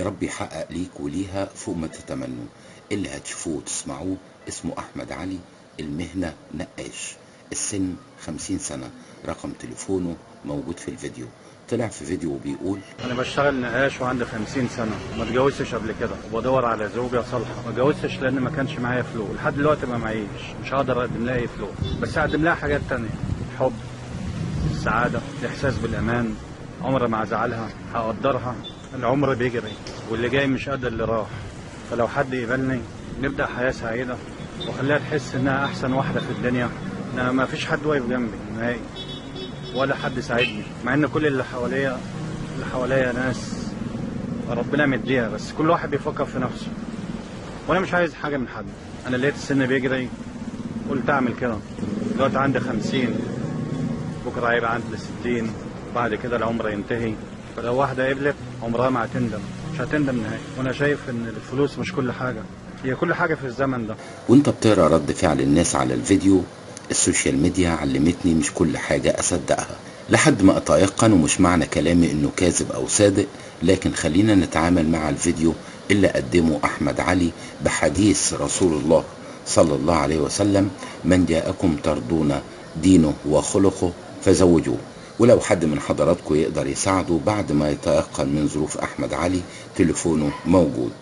يا رب يحقق ليك وليها فوق ما تتمنوا. اللي هتشوفوه وتسمعوه اسمه أحمد علي، المهنة نقاش، السن 50 سنة، رقم تليفونه موجود في الفيديو. طلع في فيديو وبيقول: انا بشتغل نقاش وعندي 50 سنه وما اتجوزتش قبل كده، وبدور على زوجه صالحه. ما اتجوزتش لان ما كانش معايا فلوس، لحد دلوقتي ما معيش، مش هقدر اقدم لها اي فلوس، بس اقدم لها حاجات تانية: الحب، السعاده، الاحساس بالامان. عمر ما ازعلها، هقدرها. العمر بيجري واللي جاي مش قد اللي راح، فلو حد يقبلني نبدا حياه سعيده وخليها تحس انها احسن واحده في الدنيا، انها ما فيش حد واقف جنبي نهائي ولا حد ساعدني، مع ان كل اللي حواليا ناس ربنا مديها، بس كل واحد بيفكر في نفسه، وانا مش عايز حاجه من حد. انا لقيت السن بيجري قلت اعمل كده. دلوقتي عندي 50، بكره هيبقى عندي 60، بعد كده العمر ينتهي. فلو واحده قبلت عمرها ما هتندم، مش هتندم نهائي. وانا شايف ان الفلوس مش كل حاجه، هي كل حاجه في الزمن ده. وانت بتقرا رد فعل الناس على الفيديو: السوشيال ميديا علمتني مش كل حاجة أصدقها، لحد ما أتيقن، ومش معنى كلامي إنه كاذب أو صادق، لكن خلينا نتعامل مع الفيديو اللي قدمه أحمد علي بحديث رسول الله صلى الله عليه وسلم: من جاءكم ترضون دينه وخلقه فزوجوه. ولو حد من حضراتكم يقدر يساعده بعد ما يتيقن من ظروف أحمد علي، تليفونه موجود.